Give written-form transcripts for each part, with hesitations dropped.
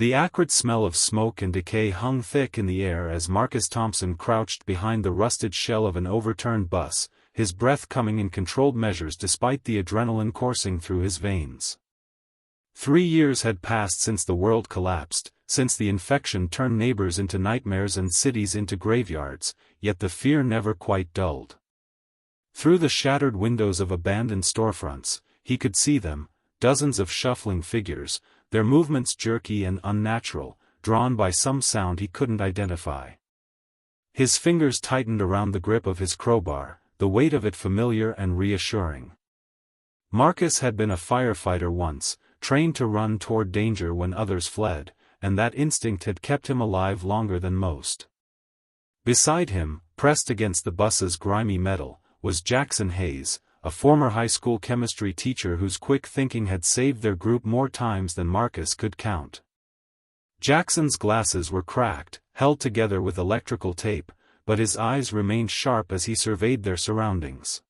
The acrid smell of smoke and decay hung thick in the air as Marcus Thompson crouched behind the rusted shell of an overturned bus, his breath coming in controlled measures despite the adrenaline coursing through his veins. 3 years had passed since the world collapsed, since the infection turned neighbors into nightmares and cities into graveyards, yet the fear never quite dulled. Through the shattered windows of abandoned storefronts, he could see them, dozens of shuffling figures, their movements jerky and unnatural, drawn by some sound he couldn't identify. His fingers tightened around the grip of his crowbar, the weight of it familiar and reassuring. Marcus had been a firefighter once, trained to run toward danger when others fled, and that instinct had kept him alive longer than most. Beside him, pressed against the bus's grimy metal, was Jackson Hayes, a former high school chemistry teacher whose quick thinking had saved their group more times than Marcus could count. Jackson's glasses were cracked, held together with electrical tape, but his eyes remained sharp as he surveyed their surroundings.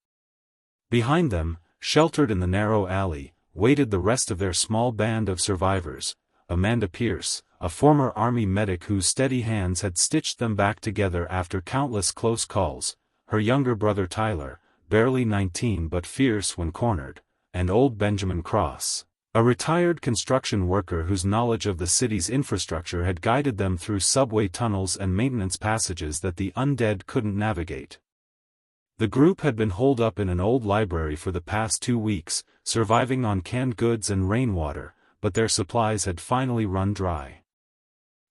Behind them, sheltered in the narrow alley, waited the rest of their small band of survivors. Amanda Pierce, a former Army medic whose steady hands had stitched them back together after countless close calls, her younger brother Tyler, barely 19 but fierce when cornered, and old Benjamin Cross, a retired construction worker whose knowledge of the city's infrastructure had guided them through subway tunnels and maintenance passages that the undead couldn't navigate. The group had been holed up in an old library for the past 2 weeks, surviving on canned goods and rainwater, but their supplies had finally run dry.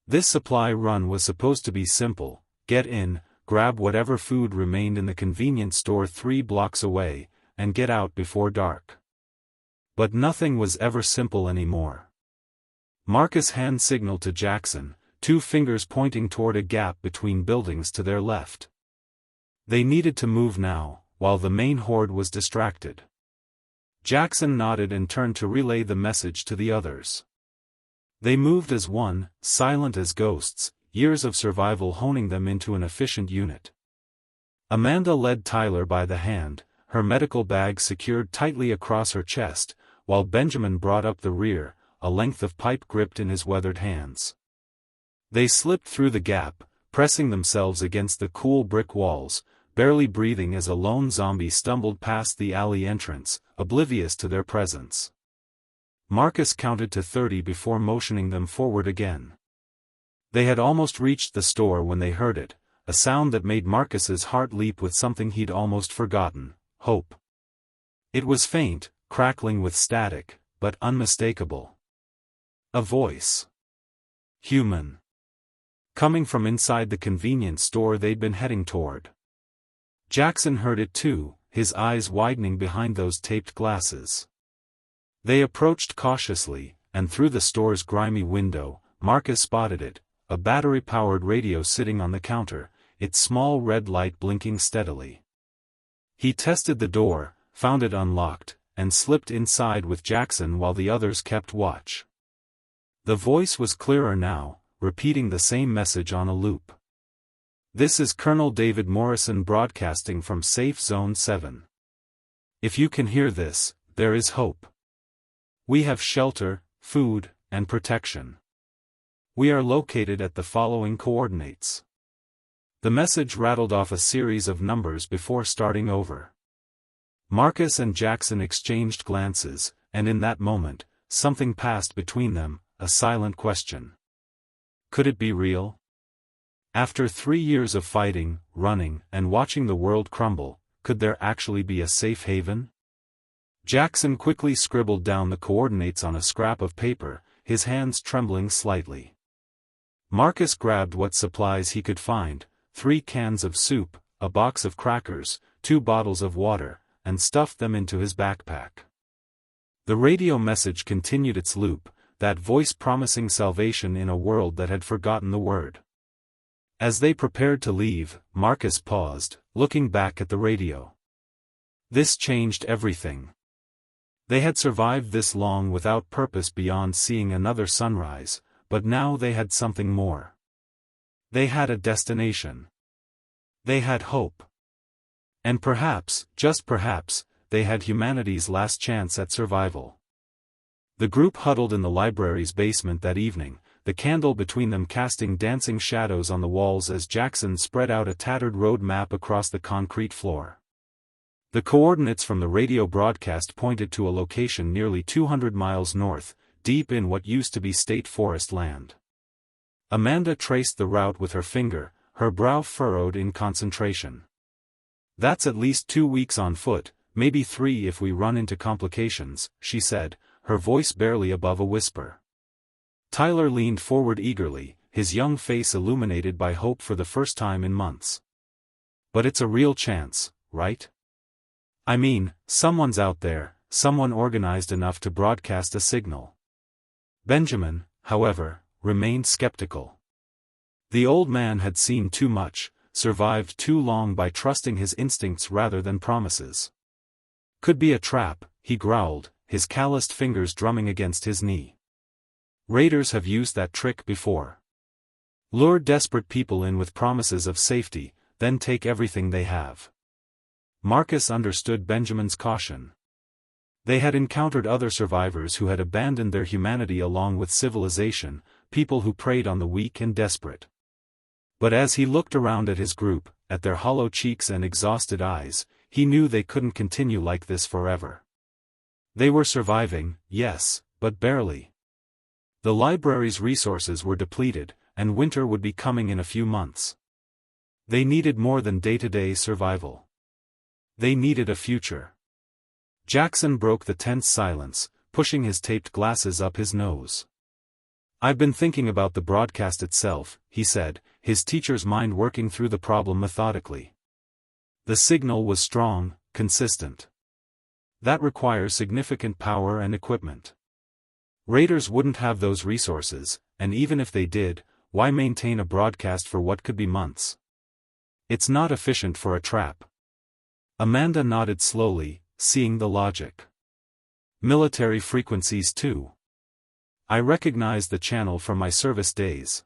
This supply run was supposed to be simple: get in, grab whatever food remained in the convenience store 3 blocks away, and get out before dark. But nothing was ever simple anymore. Marcus hand signaled to Jackson, 2 fingers pointing toward a gap between buildings to their left. They needed to move now, while the main horde was distracted. Jackson nodded and turned to relay the message to the others. They moved as one, silent as ghosts, years of survival honing them into an efficient unit. Amanda led Tyler by the hand, her medical bag secured tightly across her chest, while Benjamin brought up the rear, a length of pipe gripped in his weathered hands. They slipped through the gap, pressing themselves against the cool brick walls, barely breathing as a lone zombie stumbled past the alley entrance, oblivious to their presence. Marcus counted to 30 before motioning them forward again. They had almost reached the store when they heard it, a sound that made Marcus's heart leap with something he'd almost forgotten: hope. It was faint, crackling with static, but unmistakable. A voice. Human. Coming from inside the convenience store they'd been heading toward. Jackson heard it too, his eyes widening behind those taped glasses. They approached cautiously, and through the store's grimy window, Marcus spotted it, a battery-powered radio sitting on the counter, its small red light blinking steadily. He tested the door, found it unlocked, and slipped inside with Jackson while the others kept watch. The voice was clearer now, repeating the same message on a loop. "This is Colonel David Morrison broadcasting from Safe Zone 7. If you can hear this, there is hope. We have shelter, food, and protection. We are located at the following coordinates." The message rattled off a series of numbers before starting over. Marcus and Jackson exchanged glances, and in that moment, something passed between them, a silent question. Could it be real? After 3 years of fighting, running, and watching the world crumble, could there actually be a safe haven? Jackson quickly scribbled down the coordinates on a scrap of paper, his hands trembling slightly. Marcus grabbed what supplies he could find: 3 cans of soup, a box of crackers, 2 bottles of water, and stuffed them into his backpack. The radio message continued its loop, that voice promising salvation in a world that had forgotten the word. As they prepared to leave, Marcus paused, looking back at the radio. This changed everything. They had survived this long without purpose beyond seeing another sunrise, but now they had something more. They had a destination. They had hope. And perhaps, just perhaps, they had humanity's last chance at survival. The group huddled in the library's basement that evening, the candle between them casting dancing shadows on the walls as Jackson spread out a tattered road map across the concrete floor. The coordinates from the radio broadcast pointed to a location nearly 200 miles north, deep in what used to be state forest land. Amanda traced the route with her finger, her brow furrowed in concentration. "That's at least 2 weeks on foot, maybe 3 if we run into complications," she said, her voice barely above a whisper. Tyler leaned forward eagerly, his young face illuminated by hope for the first time in months. "But it's a real chance, right? I mean, someone's out there, someone organized enough to broadcast a signal." Benjamin, however, remained skeptical. The old man had seen too much, survived too long by trusting his instincts rather than promises. "Could be a trap," he growled, his calloused fingers drumming against his knee. "Raiders have used that trick before. Lured desperate people in with promises of safety, then take everything they have." Marcus understood Benjamin's caution. They had encountered other survivors who had abandoned their humanity along with civilization, people who preyed on the weak and desperate. But as he looked around at his group, at their hollow cheeks and exhausted eyes, he knew they couldn't continue like this forever. They were surviving, yes, but barely. The library's resources were depleted, and winter would be coming in a few months. They needed more than day-to-day survival. They needed a future. Jackson broke the tense silence, pushing his taped glasses up his nose. "I've been thinking about the broadcast itself," he said, his teacher's mind working through the problem methodically. "The signal was strong, consistent. That requires significant power and equipment. Raiders wouldn't have those resources, and even if they did, why maintain a broadcast for what could be months? It's not efficient for a trap." Amanda nodded slowly, seeing the logic. "Military frequencies too. I recognize the channel from my service days.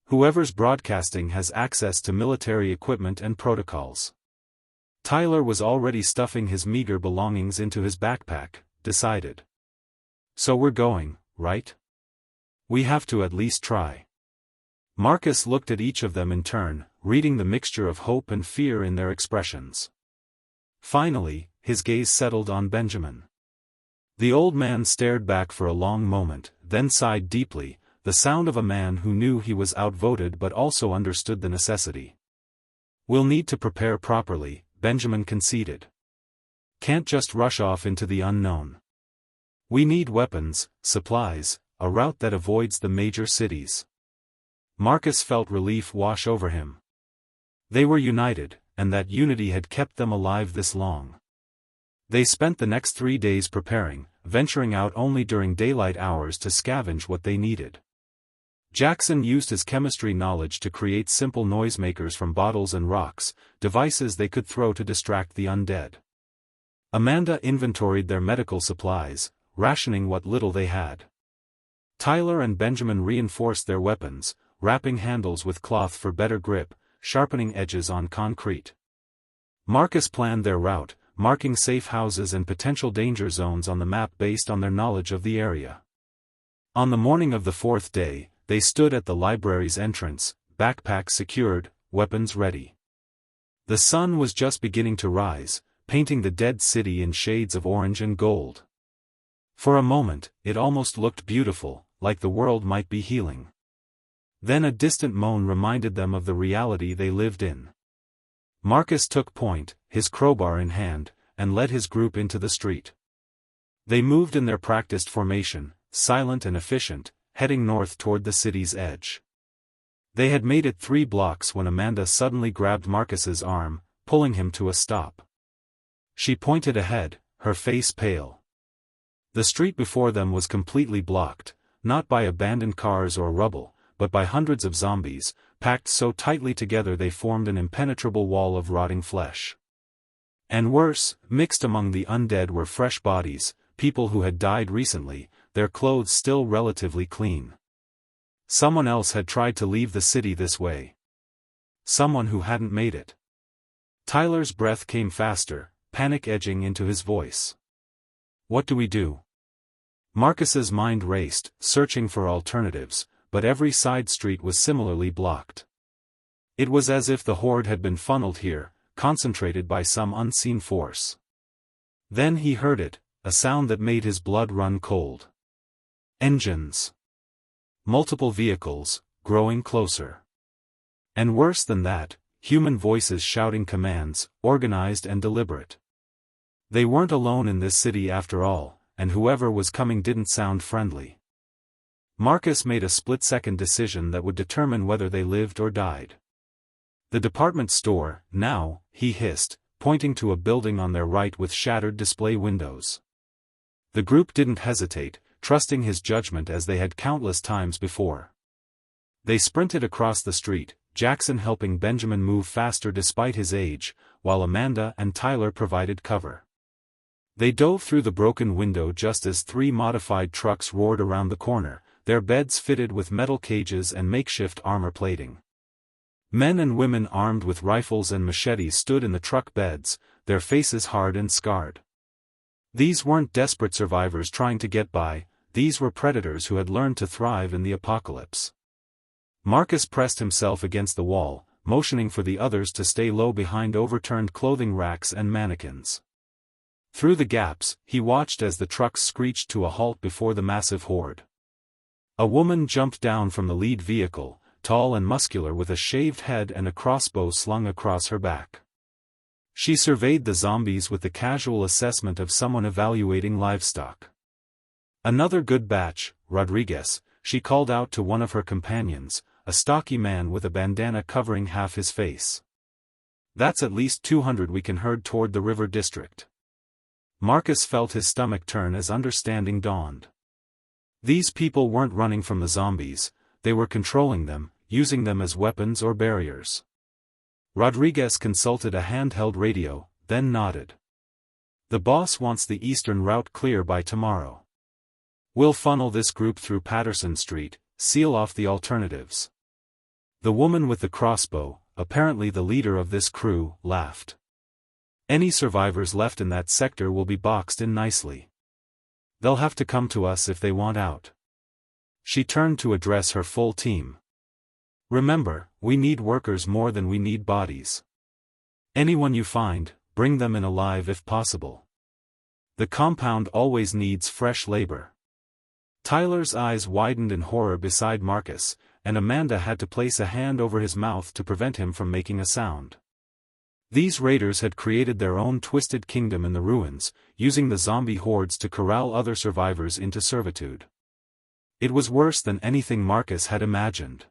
Whoever's broadcasting has access to military equipment and protocols." Tyler was already stuffing his meager belongings into his backpack, decided. "So we're going, right? We have to at least try." Marcus looked at each of them in turn, reading the mixture of hope and fear in their expressions. Finally, his gaze settled on Benjamin. The old man stared back for a long moment, then sighed deeply, the sound of a man who knew he was outvoted but also understood the necessity. "We'll need to prepare properly," Benjamin conceded. "Can't just rush off into the unknown. We need weapons, supplies, a route that avoids the major cities." Marcus felt relief wash over him. They were united, and that unity had kept them alive this long. They spent the next 3 days preparing, venturing out only during daylight hours to scavenge what they needed. Jackson used his chemistry knowledge to create simple noisemakers from bottles and rocks, devices they could throw to distract the undead. Amanda inventoried their medical supplies, rationing what little they had. Tyler and Benjamin reinforced their weapons, wrapping handles with cloth for better grip, sharpening edges on concrete. Marcus planned their route, marking safe houses and potential danger zones on the map based on their knowledge of the area. On the morning of the 4th day, they stood at the library's entrance, backpacks secured, weapons ready. The sun was just beginning to rise, painting the dead city in shades of orange and gold. For a moment, it almost looked beautiful, like the world might be healing. Then a distant moan reminded them of the reality they lived in. Marcus took point, his crowbar in hand, and led his group into the street. They moved in their practiced formation, silent and efficient, heading north toward the city's edge. They had made it 3 blocks when Amanda suddenly grabbed Marcus's arm, pulling him to a stop. She pointed ahead, her face pale. The street before them was completely blocked, not by abandoned cars or rubble, but by hundreds of zombies, packed so tightly together they formed an impenetrable wall of rotting flesh. And worse, mixed among the undead were fresh bodies, people who had died recently, their clothes still relatively clean. Someone else had tried to leave the city this way. Someone who hadn't made it. Tyler's breath came faster, panic edging into his voice. "What do we do?" Marcus's mind raced, searching for alternatives, but every side street was similarly blocked. It was as if the horde had been funneled here, concentrated by some unseen force. Then he heard it, a sound that made his blood run cold. Engines. Multiple vehicles, growing closer. And worse than that, human voices shouting commands, organized and deliberate. They weren't alone in this city after all, and whoever was coming didn't sound friendly. Marcus made a split-second decision that would determine whether they lived or died. The department store, now, he hissed, pointing to a building on their right with shattered display windows. The group didn't hesitate, trusting his judgment as they had countless times before. They sprinted across the street, Jackson helping Benjamin move faster despite his age, while Amanda and Tyler provided cover. They dove through the broken window just as 3 modified trucks roared around the corner, their beds fitted with metal cages and makeshift armor plating. Men and women armed with rifles and machetes stood in the truck beds, their faces hard and scarred. These weren't desperate survivors trying to get by, these were predators who had learned to thrive in the apocalypse. Marcus pressed himself against the wall, motioning for the others to stay low behind overturned clothing racks and mannequins. Through the gaps, he watched as the trucks screeched to a halt before the massive horde. A woman jumped down from the lead vehicle, tall and muscular with a shaved head and a crossbow slung across her back. She surveyed the zombies with the casual assessment of someone evaluating livestock. "Another good batch, Rodriguez," she called out to one of her companions, a stocky man with a bandana covering half his face. "That's at least 200 we can herd toward the river district." Marcus felt his stomach turn as understanding dawned. These people weren't running from the zombies, they were controlling them, using them as weapons or barriers. Rodriguez consulted a handheld radio, then nodded. "The boss wants the eastern route clear by tomorrow. We'll funnel this group through Patterson Street, seal off the alternatives." The woman with the crossbow, apparently the leader of this crew, laughed. "Any survivors left in that sector will be boxed in nicely. They'll have to come to us if they want out." She turned to address her full team. "Remember, we need workers more than we need bodies. Anyone you find, bring them in alive if possible. The compound always needs fresh labor." Tyler's eyes widened in horror beside Marcus, and Amanda had to place a hand over his mouth to prevent him from making a sound. These raiders had created their own twisted kingdom in the ruins, using the zombie hordes to corral other survivors into servitude. It was worse than anything Marcus had imagined.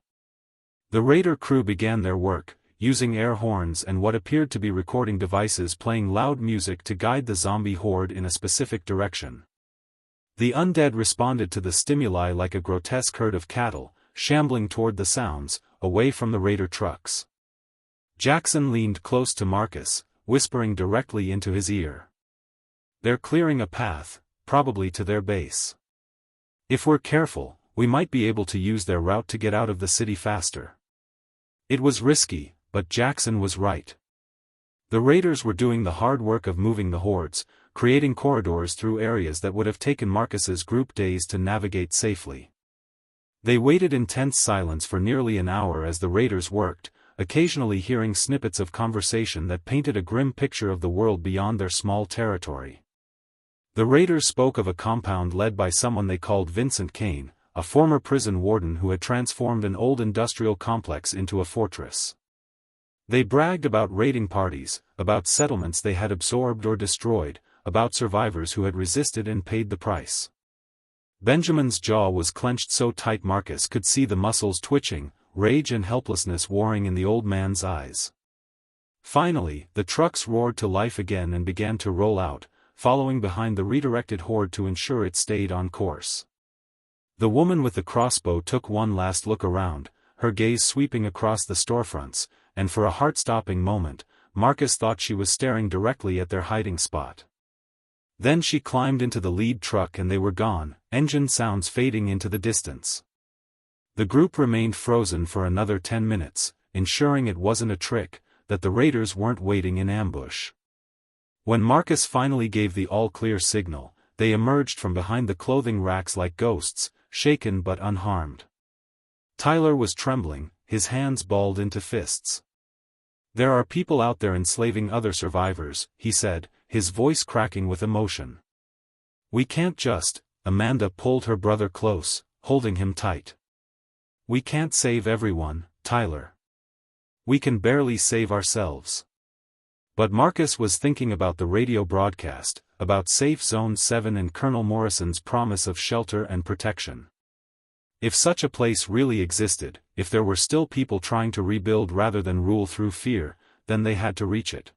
The raider crew began their work, using air horns and what appeared to be recording devices playing loud music to guide the zombie horde in a specific direction. The undead responded to the stimuli like a grotesque herd of cattle, shambling toward the sounds, away from the raider trucks. Jackson leaned close to Marcus, whispering directly into his ear. "They're clearing a path, probably to their base. If we're careful, we might be able to use their route to get out of the city faster." It was risky, but Jackson was right. The raiders were doing the hard work of moving the hordes, creating corridors through areas that would have taken Marcus's group days to navigate safely. They waited in tense silence for nearly an hour as the raiders worked, occasionally hearing snippets of conversation that painted a grim picture of the world beyond their small territory. The raiders spoke of a compound led by someone they called Vincent Kane, a former prison warden who had transformed an old industrial complex into a fortress. They bragged about raiding parties, about settlements they had absorbed or destroyed, about survivors who had resisted and paid the price. Benjamin's jaw was clenched so tight Marcus could see the muscles twitching, rage and helplessness warring in the old man's eyes. Finally, the trucks roared to life again and began to roll out, following behind the redirected horde to ensure it stayed on course. The woman with the crossbow took one last look around, her gaze sweeping across the storefronts, and for a heart-stopping moment, Marcus thought she was staring directly at their hiding spot. Then she climbed into the lead truck and they were gone, engine sounds fading into the distance. The group remained frozen for another 10 minutes, ensuring it wasn't a trick, that the raiders weren't waiting in ambush. When Marcus finally gave the all-clear signal, they emerged from behind the clothing racks like ghosts, shaken but unharmed. Tyler was trembling, his hands balled into fists. "There are people out there enslaving other survivors," he said, his voice cracking with emotion. "We can't just," Amanda pulled her brother close, holding him tight. "We can't save everyone, Tyler. We can barely save ourselves." But Marcus was thinking about the radio broadcast, about Safe Zone 7 and Colonel Morrison's promise of shelter and protection. If such a place really existed, if there were still people trying to rebuild rather than rule through fear, then they had to reach it.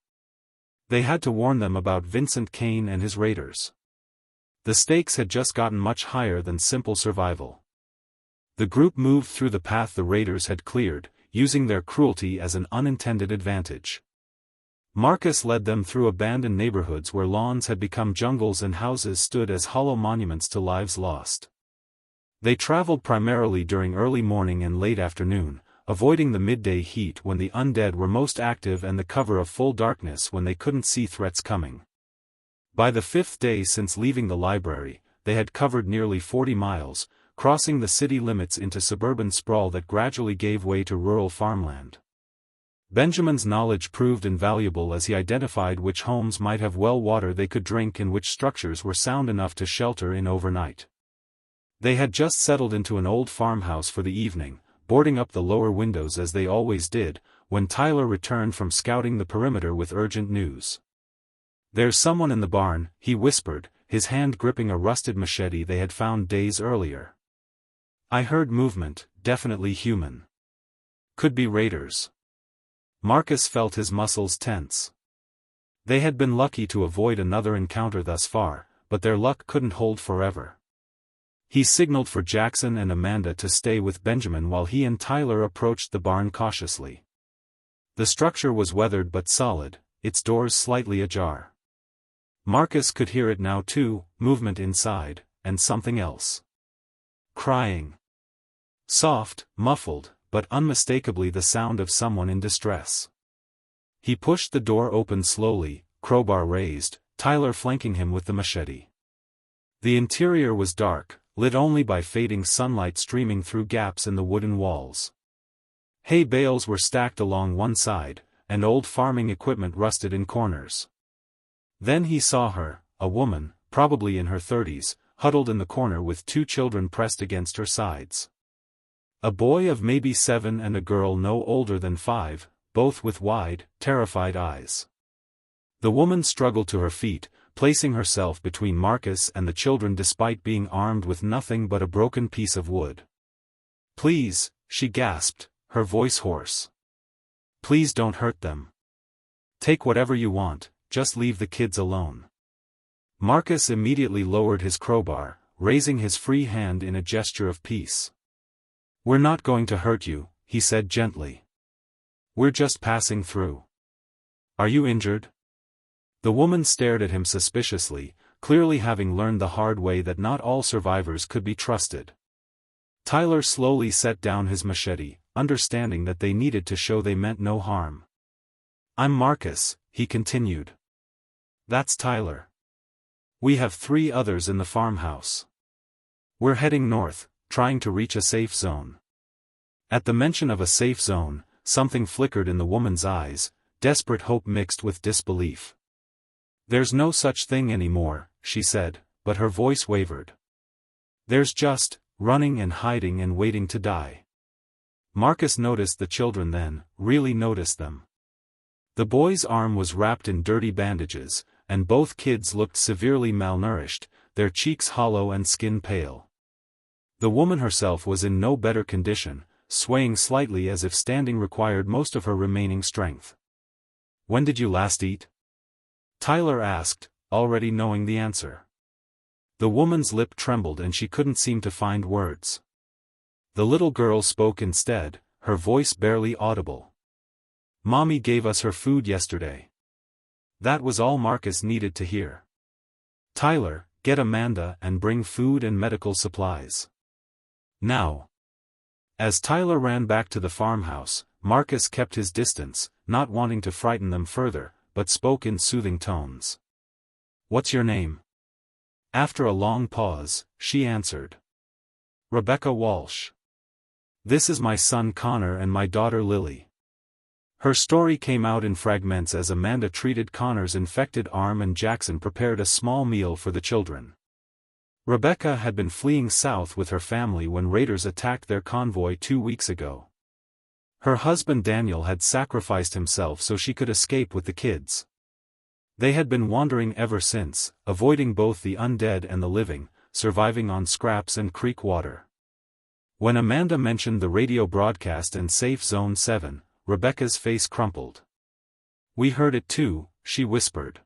They had to warn them about Vincent Kane and his raiders. The stakes had just gotten much higher than simple survival. The group moved through the path the raiders had cleared, using their cruelty as an unintended advantage. Marcus led them through abandoned neighborhoods where lawns had become jungles and houses stood as hollow monuments to lives lost. They traveled primarily during early morning and late afternoon, avoiding the midday heat when the undead were most active and the cover of full darkness when they couldn't see threats coming. By the 5th day since leaving the library, they had covered nearly 40 miles, crossing the city limits into suburban sprawl that gradually gave way to rural farmland. Benjamin's knowledge proved invaluable as he identified which homes might have well water they could drink and which structures were sound enough to shelter in overnight. They had just settled into an old farmhouse for the evening, boarding up the lower windows as they always did, when Tyler returned from scouting the perimeter with urgent news. "There's someone in the barn," he whispered, his hand gripping a rusted machete they had found days earlier. "I heard movement, definitely human. Could be raiders." Marcus felt his muscles tense. They had been lucky to avoid another encounter thus far, but their luck couldn't hold forever. He signaled for Jackson and Amanda to stay with Benjamin while he and Tyler approached the barn cautiously. The structure was weathered but solid, its doors slightly ajar. Marcus could hear it now too, movement inside, and something else. Crying. Soft, muffled, but unmistakably the sound of someone in distress. He pushed the door open slowly, crowbar raised, Tyler flanking him with the machete. The interior was dark, lit only by fading sunlight streaming through gaps in the wooden walls. Hay bales were stacked along one side, and old farming equipment rusted in corners. Then he saw her, a woman, probably in her 30s, huddled in the corner with 2 children pressed against her sides. A boy of maybe 7 and a girl no older than 5, both with wide, terrified eyes. The woman struggled to her feet, placing herself between Marcus and the children despite being armed with nothing but a broken piece of wood. "Please," she gasped, her voice hoarse. "Please don't hurt them. Take whatever you want, just leave the kids alone." Marcus immediately lowered his crowbar, raising his free hand in a gesture of peace. "We're not going to hurt you," he said gently. "We're just passing through. Are you injured?" The woman stared at him suspiciously, clearly having learned the hard way that not all survivors could be trusted. Tyler slowly set down his machete, understanding that they needed to show they meant no harm. "I'm Marcus," he continued. "That's Tyler. We have 3 others in the farmhouse. We're heading north, trying to reach a safe zone." At the mention of a safe zone, something flickered in the woman's eyes, desperate hope mixed with disbelief. "There's no such thing anymore," she said, but her voice wavered. "There's just running and hiding and waiting to die." Marcus noticed the children then, really noticed them. The boy's arm was wrapped in dirty bandages, and both kids looked severely malnourished, their cheeks hollow and skin pale. The woman herself was in no better condition, swaying slightly as if standing required most of her remaining strength. "When did you last eat?" Tyler asked, already knowing the answer. The woman's lip trembled and she couldn't seem to find words. The little girl spoke instead, her voice barely audible. "Mommy gave us her food yesterday." That was all Marcus needed to hear. "Tyler, get Amanda and bring food and medical supplies. Now." As Tyler ran back to the farmhouse, Marcus kept his distance, not wanting to frighten them further, but spoke in soothing tones. "What's your name?" After a long pause, she answered. "Rebecca Walsh." This is my son Connor and my daughter Lily. Her story came out in fragments as Amanda treated Connor's infected arm and Jackson prepared a small meal for the children. Rebecca had been fleeing south with her family when raiders attacked their convoy 2 weeks ago. Her husband Daniel had sacrificed himself so she could escape with the kids. They had been wandering ever since, avoiding both the undead and the living, surviving on scraps and creek water. When Amanda mentioned the radio broadcast and Safe Zone 7, Rebecca's face crumpled. "We heard it too," she whispered.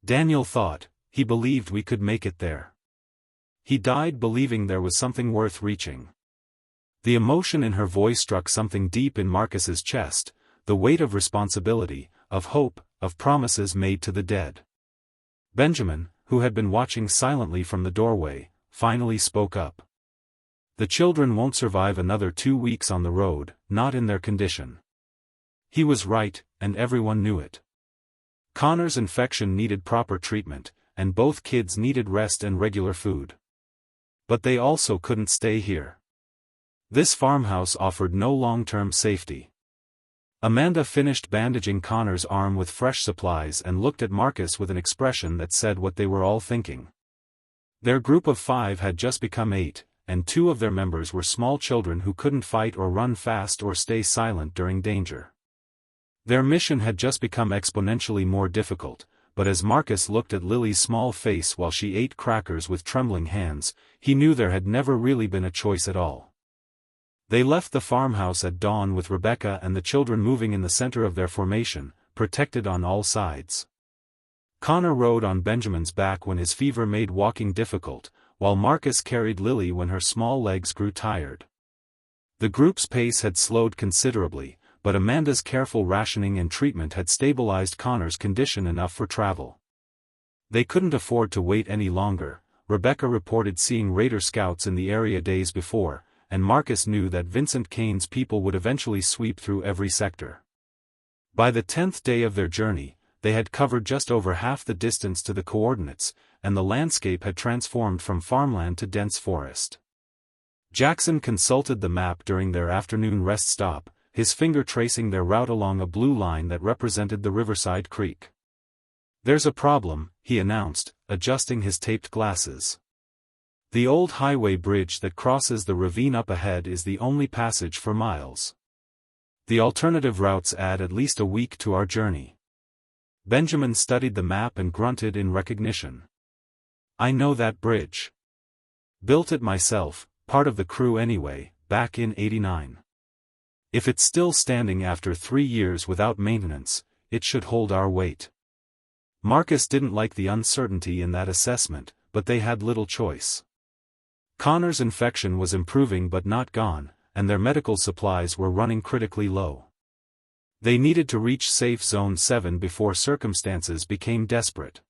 Daniel thought, he believed we could make it there. He died believing there was something worth reaching. The emotion in her voice struck something deep in Marcus's chest, the weight of responsibility, of hope, of promises made to the dead. Benjamin, who had been watching silently from the doorway, finally spoke up. "The children won't survive another 2 weeks on the road, not in their condition." He was right, and everyone knew it. Connor's infection needed proper treatment, and both kids needed rest and regular food. But they also couldn't stay here. This farmhouse offered no long-term safety. Amanda finished bandaging Connor's arm with fresh supplies and looked at Marcus with an expression that said what they were all thinking. Their group of 5 had just become 8, and 2 of their members were small children who couldn't fight or run fast or stay silent during danger. Their mission had just become exponentially more difficult, but as Marcus looked at Lily's small face while she ate crackers with trembling hands, he knew there had never really been a choice at all. They left the farmhouse at dawn with Rebecca and the children moving in the center of their formation, protected on all sides. Connor rode on Benjamin's back when his fever made walking difficult, while Marcus carried Lily when her small legs grew tired. The group's pace had slowed considerably, but Amanda's careful rationing and treatment had stabilized Connor's condition enough for travel. They couldn't afford to wait any longer. Rebecca reported seeing raider scouts in the area days before, and Marcus knew that Vincent Kane's people would eventually sweep through every sector. By the 10th day of their journey, they had covered just over half the distance to the coordinates, and the landscape had transformed from farmland to dense forest. Jackson consulted the map during their afternoon rest stop, his finger tracing their route along a blue line that represented the Riverside Creek. "There's a problem," he announced, adjusting his taped glasses. "The old highway bridge that crosses the ravine up ahead is the only passage for miles. The alternative routes add at least a week to our journey." Benjamin studied the map and grunted in recognition. "I know that bridge. Built it myself, part of the crew anyway, back in '89. If it's still standing after 3 years without maintenance, it should hold our weight." Marcus didn't like the uncertainty in that assessment, but they had little choice. Connor's infection was improving but not gone, and their medical supplies were running critically low. They needed to reach Safe Zone 7 before circumstances became desperate.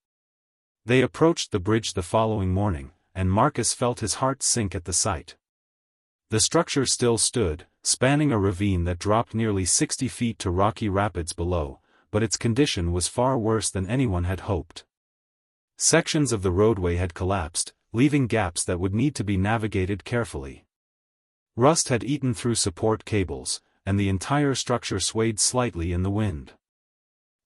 They approached the bridge the following morning, and Marcus felt his heart sink at the sight. The structure still stood, spanning a ravine that dropped nearly 60 feet to rocky rapids below, but its condition was far worse than anyone had hoped. Sections of the roadway had collapsed, leaving gaps that would need to be navigated carefully. Rust had eaten through support cables, and the entire structure swayed slightly in the wind.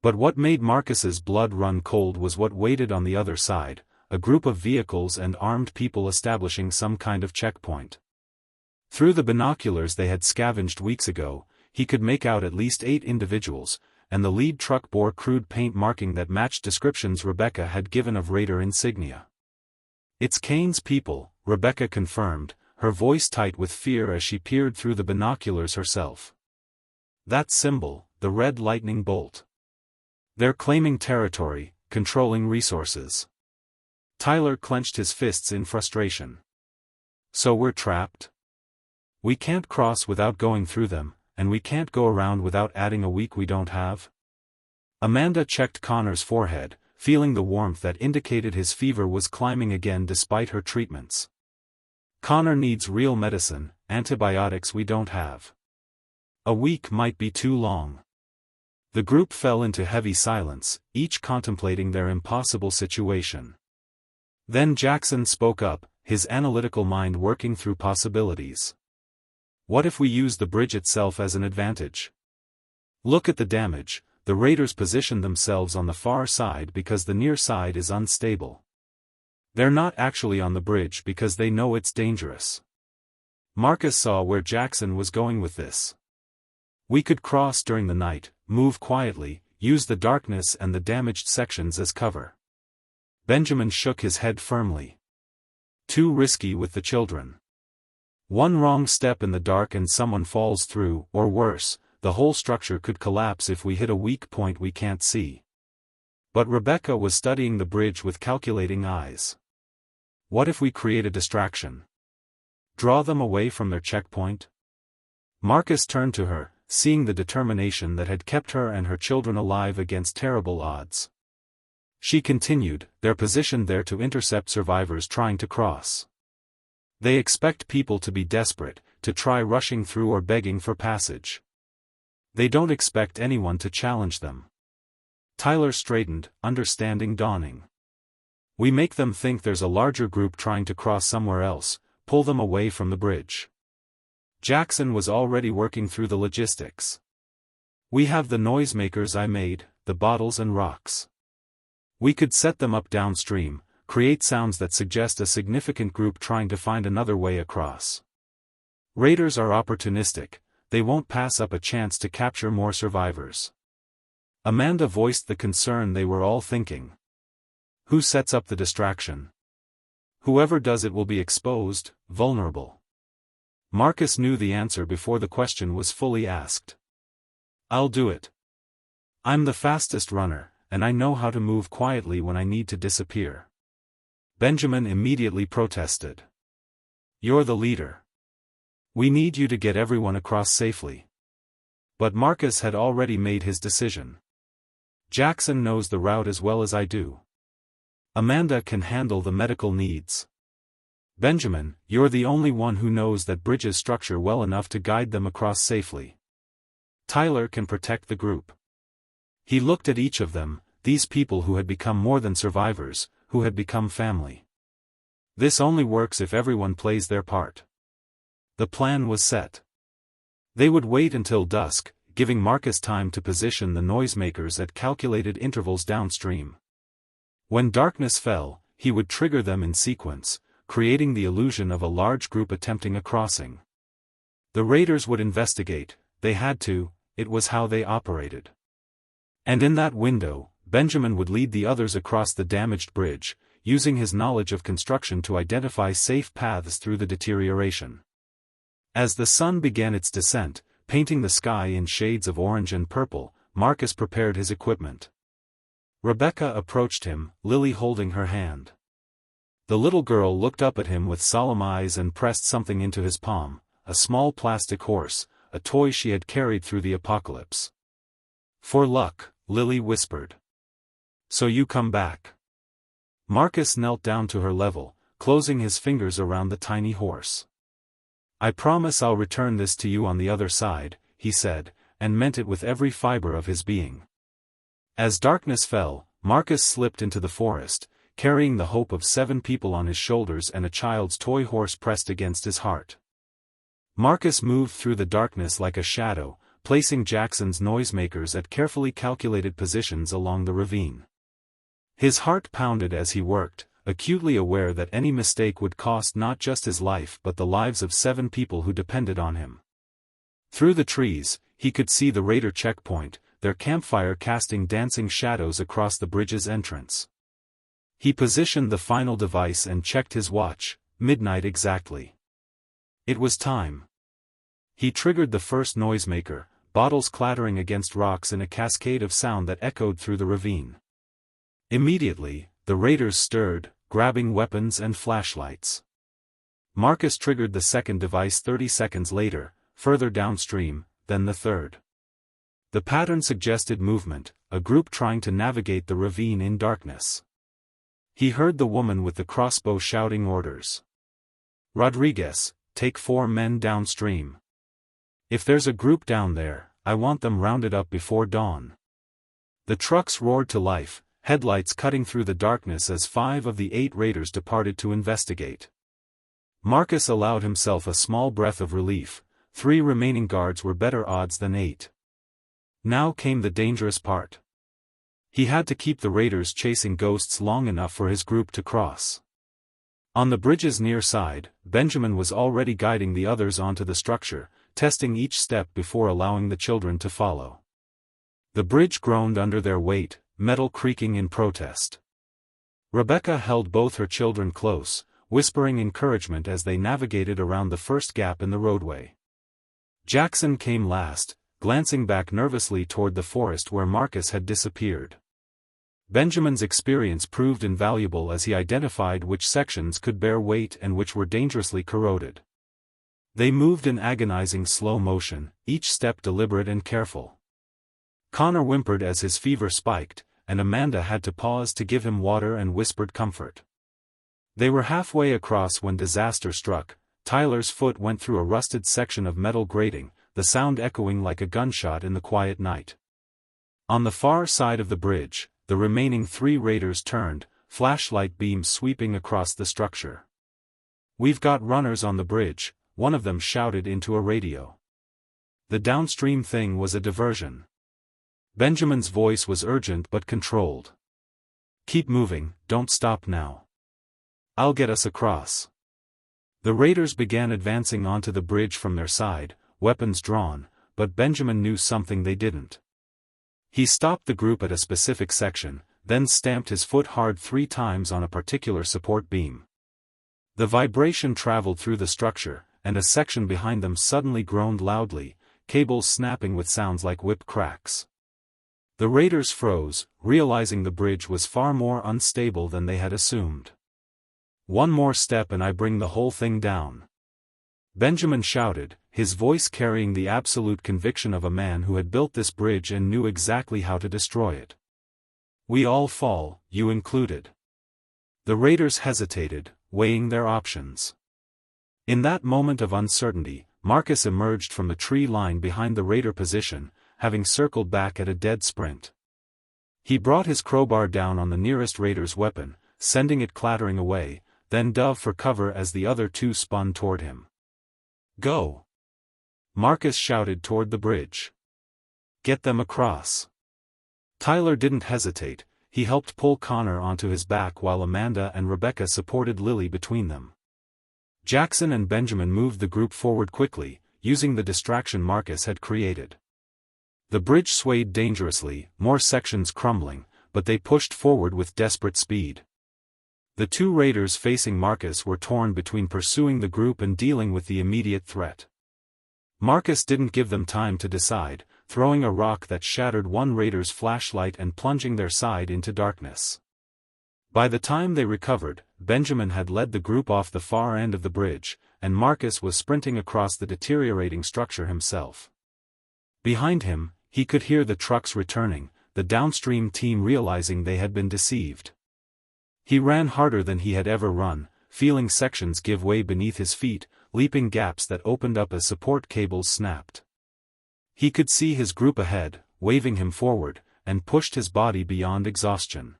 But what made Marcus's blood run cold was what waited on the other side, a group of vehicles and armed people establishing some kind of checkpoint. Through the binoculars they had scavenged weeks ago, he could make out at least 8 individuals, and the lead truck bore crude paint marking that matched descriptions Rebecca had given of raider insignia. "It's Kane's people," Rebecca confirmed, her voice tight with fear as she peered through the binoculars herself. "That symbol, the red lightning bolt. They're claiming territory, controlling resources." Tyler clenched his fists in frustration. "So we're trapped? We can't cross without going through them, and we can't go around without adding a week we don't have?" Amanda checked Connor's forehead, feeling the warmth that indicated his fever was climbing again despite her treatments. "Connor needs real medicine, antibiotics we don't have. A week might be too long." The group fell into heavy silence, each contemplating their impossible situation. Then Jackson spoke up, his analytical mind working through possibilities. What if we use the bridge itself as an advantage? Look at the damage. The raiders position themselves on the far side because the near side is unstable. They're not actually on the bridge because they know it's dangerous. Marcus saw where Jackson was going with this. We could cross during the night, move quietly, use the darkness and the damaged sections as cover. Benjamin shook his head firmly. Too risky with the children. One wrong step in the dark and someone falls through, or worse, the whole structure could collapse if we hit a weak point we can't see. But Rebecca was studying the bridge with calculating eyes. What if we create a distraction? Draw them away from their checkpoint? Marcus turned to her, seeing the determination that had kept her and her children alive against terrible odds. She continued, "They're positioned there to intercept survivors trying to cross. They expect people to be desperate, to try rushing through or begging for passage. They don't expect anyone to challenge them." Tyler straightened, understanding dawning. "We make them think there's a larger group trying to cross somewhere else, pull them away from the bridge." Jackson was already working through the logistics. "We have the noisemakers I made, the bottles and rocks. We could set them up downstream, create sounds that suggest a significant group trying to find another way across. Raiders are opportunistic, they won't pass up a chance to capture more survivors." Amanda voiced the concern they were all thinking. Who sets up the distraction? Whoever does it will be exposed, vulnerable. Marcus knew the answer before the question was fully asked. "I'll do it. I'm the fastest runner, and I know how to move quietly when I need to disappear." Benjamin immediately protested. "You're the leader. We need you to get everyone across safely." But Marcus had already made his decision. "Jackson knows the route as well as I do. Amanda can handle the medical needs. Benjamin, you're the only one who knows that bridge's structure well enough to guide them across safely. Tyler can protect the group." He looked at each of them, these people who had become more than survivors, who had become family. This only works if everyone plays their part. The plan was set. They would wait until dusk, giving Marcus time to position the noisemakers at calculated intervals downstream. When darkness fell, he would trigger them in sequence, creating the illusion of a large group attempting a crossing. The raiders would investigate, they had to, it was how they operated. And in that window, Benjamin would lead the others across the damaged bridge, using his knowledge of construction to identify safe paths through the deterioration. As the sun began its descent, painting the sky in shades of orange and purple, Marcus prepared his equipment. Rebecca approached him, Lily holding her hand. The little girl looked up at him with solemn eyes and pressed something into his palm, a small plastic horse, a toy she had carried through the apocalypse. "For luck," Lily whispered. "So you come back." Marcus knelt down to her level, closing his fingers around the tiny horse. "I promise I'll return this to you on the other side," he said, and meant it with every fiber of his being. As darkness fell, Marcus slipped into the forest, carrying the hope of 7 people on his shoulders and a child's toy horse pressed against his heart. Marcus moved through the darkness like a shadow, placing Jackson's noisemakers at carefully calculated positions along the ravine. His heart pounded as he worked, acutely aware that any mistake would cost not just his life but the lives of 7 people who depended on him. Through the trees, he could see the raider checkpoint, their campfire casting dancing shadows across the bridge's entrance. He positioned the final device and checked his watch, midnight exactly. It was time. He triggered the first noisemaker, bottles clattering against rocks in a cascade of sound that echoed through the ravine. Immediately, the raiders stirred, grabbing weapons and flashlights. Marcus triggered the second device 30 seconds later, further downstream, then the third. The pattern suggested movement, a group trying to navigate the ravine in darkness. He heard the woman with the crossbow shouting orders. "Rodriguez, take 4 men downstream. If there's a group down there, I want them rounded up before dawn." The trucks roared to life, headlights cutting through the darkness as 5 of the 8 raiders departed to investigate. Marcus allowed himself a small breath of relief, 3 remaining guards were better odds than 8. Now came the dangerous part. He had to keep the raiders chasing ghosts long enough for his group to cross. On the bridge's near side, Benjamin was already guiding the others onto the structure, testing each step before allowing the children to follow. The bridge groaned under their weight, metal creaking in protest. Rebecca held both her children close, whispering encouragement as they navigated around the first gap in the roadway. Jackson came last, glancing back nervously toward the forest where Marcus had disappeared. Benjamin's experience proved invaluable as he identified which sections could bear weight and which were dangerously corroded. They moved in agonizing slow motion, each step deliberate and careful. Connor whimpered as his fever spiked, and Amanda had to pause to give him water and whispered comfort. They were halfway across when disaster struck. Tyler's foot went through a rusted section of metal grating, the sound echoing like a gunshot in the quiet night. On the far side of the bridge, the remaining 3 raiders turned, flashlight beams sweeping across the structure. "We've got runners on the bridge," one of them shouted into a radio. The downstream thing was a diversion. Benjamin's voice was urgent but controlled. "Keep moving, don't stop now. I'll get us across." The raiders began advancing onto the bridge from their side, weapons drawn, but Benjamin knew something they didn't. He stopped the group at a specific section, then stamped his foot hard 3 times on a particular support beam. The vibration traveled through the structure, and a section behind them suddenly groaned loudly, cables snapping with sounds like whip cracks. The raiders froze, realizing the bridge was far more unstable than they had assumed. "One more step and I bring the whole thing down," Benjamin shouted, his voice carrying the absolute conviction of a man who had built this bridge and knew exactly how to destroy it. "We all fall, you included." The raiders hesitated, weighing their options. In that moment of uncertainty, Marcus emerged from the tree line behind the raider position, having circled back at a dead sprint. He brought his crowbar down on the nearest raider's weapon, sending it clattering away, then dove for cover as the other 2 spun toward him. "Go!" Marcus shouted toward the bridge. "Get them across." Tyler didn't hesitate. He helped pull Connor onto his back while Amanda and Rebecca supported Lily between them. Jackson and Benjamin moved the group forward quickly, using the distraction Marcus had created. The bridge swayed dangerously, more sections crumbling, but they pushed forward with desperate speed. The 2 raiders facing Marcus were torn between pursuing the group and dealing with the immediate threat. Marcus didn't give them time to decide, throwing a rock that shattered one raider's flashlight and plunging their side into darkness. By the time they recovered, Benjamin had led the group off the far end of the bridge, and Marcus was sprinting across the deteriorating structure himself. Behind him, he could hear the trucks returning, the downstream team realizing they had been deceived. He ran harder than he had ever run, feeling sections give way beneath his feet, leaping gaps that opened up as support cables snapped. He could see his group ahead, waving him forward, and pushed his body beyond exhaustion.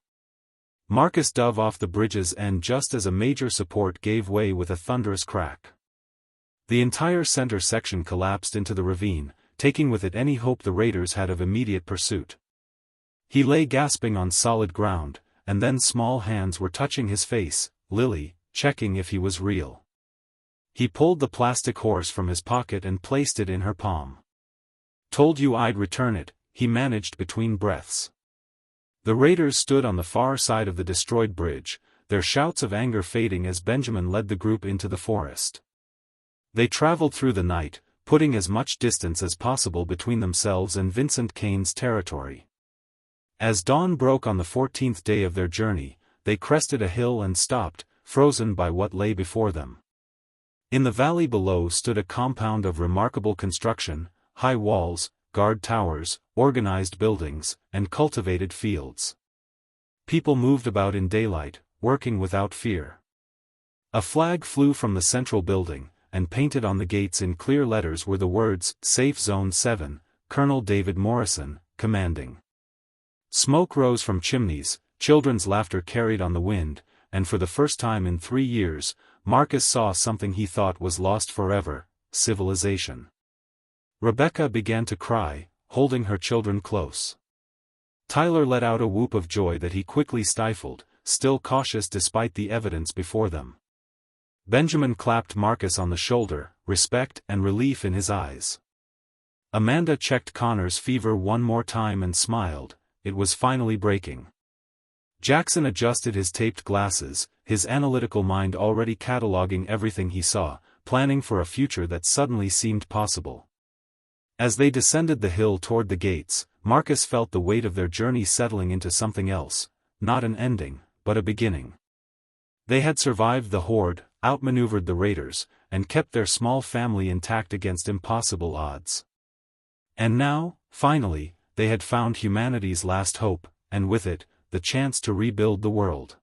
Marcus dove off the bridge's end just as a major support gave way with a thunderous crack. The entire center section collapsed into the ravine, taking with it any hope the raiders had of immediate pursuit. He lay gasping on solid ground, and then small hands were touching his face, Lily, checking if he was real. He pulled the plastic horse from his pocket and placed it in her palm. "Told you I'd return it," he managed between breaths. The raiders stood on the far side of the destroyed bridge, their shouts of anger fading as Benjamin led the group into the forest. They traveled through the night, putting as much distance as possible between themselves and Vincent Kane's territory. As dawn broke on the 14th day of their journey, they crested a hill and stopped, frozen by what lay before them. In the valley below stood a compound of remarkable construction, high walls, guard towers, organized buildings, and cultivated fields. People moved about in daylight, working without fear. A flag flew from the central building, and painted on the gates in clear letters were the words, "Safe Zone 7, Colonel David Morrison, commanding." Smoke rose from chimneys, children's laughter carried on the wind, and for the first time in 3 years, Marcus saw something he thought was lost forever: civilization. Rebecca began to cry, holding her children close. Tyler let out a whoop of joy that he quickly stifled, still cautious despite the evidence before them. Benjamin clapped Marcus on the shoulder, respect and relief in his eyes. Amanda checked Connor's fever one more time and smiled, it was finally breaking. Jackson adjusted his taped glasses, his analytical mind already cataloging everything he saw, planning for a future that suddenly seemed possible. As they descended the hill toward the gates, Marcus felt the weight of their journey settling into something else, not an ending, but a beginning. They had survived the horde, outmaneuvered the raiders, and kept their small family intact against impossible odds. And now, finally, they had found humanity's last hope, and with it, the chance to rebuild the world.